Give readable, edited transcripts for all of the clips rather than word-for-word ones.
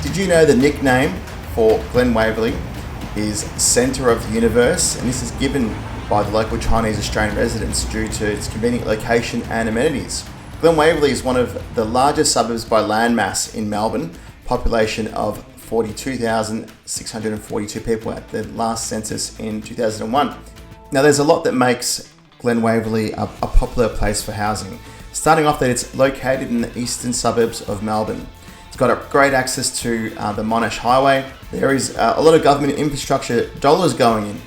Did you know the nickname for Glen Waverley is Centre of the Universe? And this is given by the local Chinese Australian residents due to its convenient location and amenities. Glen Waverley is one of the largest suburbs by landmass in Melbourne, population of 42,642 people at the last census in 2001. Now there's a lot that makes Glen Waverley a popular place for housing. Starting off that it's located in the eastern suburbs of Melbourne. It's got a great access to the Monash Highway. There is a lot of government infrastructure dollars going in.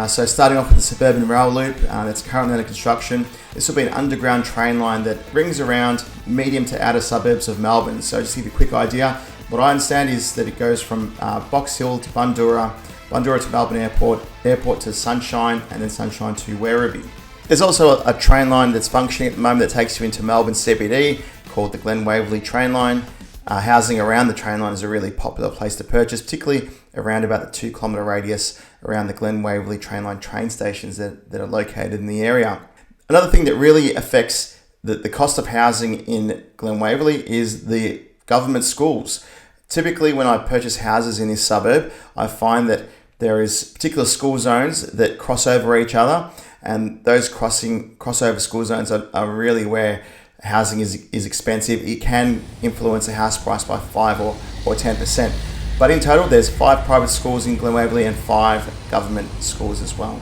So starting off with the suburban rail loop that's currently under construction. This will be an underground train line that rings around medium to outer suburbs of Melbourne. So just to give you a quick idea, what I understand is that it goes from Box Hill to Bundoora, Bundoora to Melbourne Airport, Airport to Sunshine, and then Sunshine to Werribee. There's also a train line that's functioning at the moment that takes you into Melbourne CBD called the Glen Waverley train line. Housing around the train line is a really popular place to purchase, particularly around about the 2 kilometre radius around the Glen Waverley train line train stations that are located in the area. Another thing that really affects the cost of housing in Glen Waverley is the government schools. Typically when I purchase houses in this suburb, I find that there is particular school zones that cross over each other, and those crossover school zones are really where housing is expensive. It can influence a house price by 5 or 10%. But in total, there's 5 private schools in Glen Waverley and 5 government schools as well.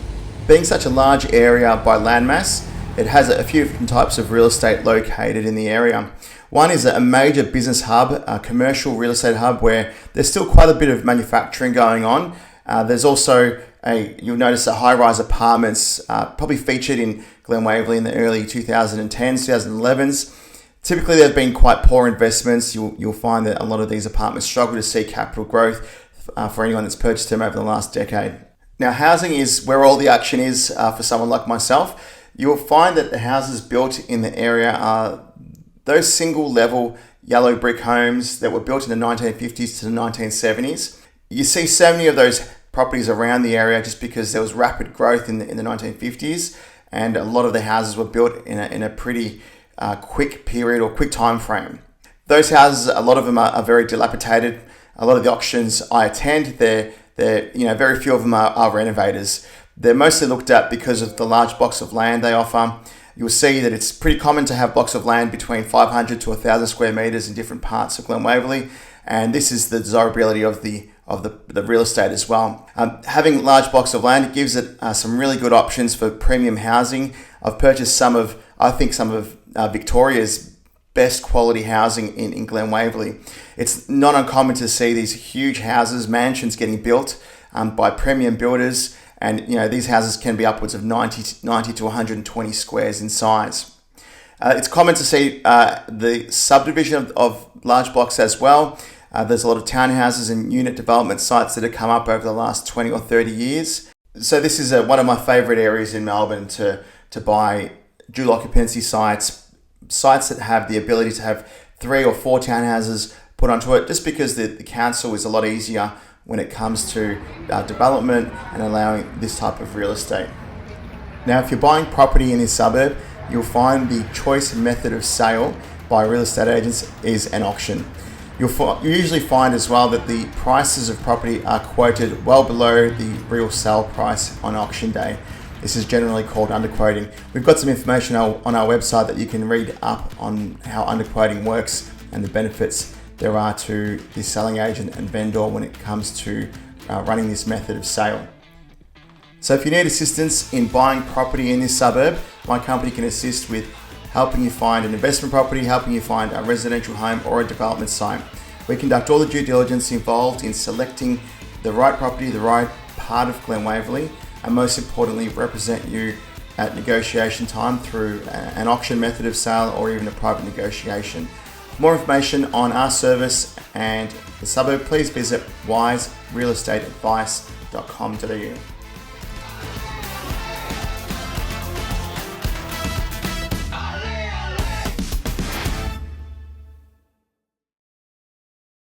Being such a large area by landmass, it has a few different types of real estate located in the area. One is a major business hub, a commercial real estate hub where there's still quite a bit of manufacturing going on. There's also you'll notice high-rise apartments probably featured in Glen Waverley in the early 2010s, 2011s. Typically, they've been quite poor investments. You'll find that a lot of these apartments struggle to see capital growth for anyone that's purchased them over the last decade. Now, housing is where all the action is for someone like myself. You'll find that the houses built in the area are those single-level yellow brick homes that were built in the 1950s to the 1970s. You see so many of those properties around the area just because there was rapid growth in the 1950s, and a lot of the houses were built in a pretty quick period or quick time frame. Those houses, a lot of them are very dilapidated. A lot of the auctions I attend, they're very few of them are renovators. They're mostly looked at because of the large blocks of land they offer. You'll see that it's pretty common to have blocks of land between 500 to 1,000 square meters in different parts of Glen Waverley, and this is the desirability of the real estate as well. Having large blocks of land gives it some really good options for premium housing. I've purchased some of Victoria's best quality housing in Glen Waverley. It's not uncommon to see these huge houses, mansions getting built by premium builders, and these houses can be upwards of 90 to 120 squares in size. It's common to see the subdivision of large blocks as well. There's a lot of townhouses and unit development sites that have come up over the last 20 or 30 years. So this is one of my favourite areas in Melbourne to buy dual occupancy sites that have the ability to have 3 or 4 townhouses put onto it, just because the council is a lot easier when it comes to development and allowing this type of real estate. Now, if you're buying property in this suburb, you'll find the choice method of sale by real estate agents is an auction. You usually find as well that the prices of property are quoted well below the real sale price on auction day. This is generally called underquoting. We've got some information on our website that you can read up on how underquoting works and the benefits there are to the selling agent and vendor when it comes to running this method of sale. So if you need assistance in buying property in this suburb, my company can assist with helping you find an investment property, helping you find a residential home or a development site. We conduct all the due diligence involved in selecting the right property, the right part of Glen Waverley, and most importantly, represent you at negotiation time through an auction method of sale or even a private negotiation. For more information on our service and the suburb, please visit wiserealestateadvice.com.au.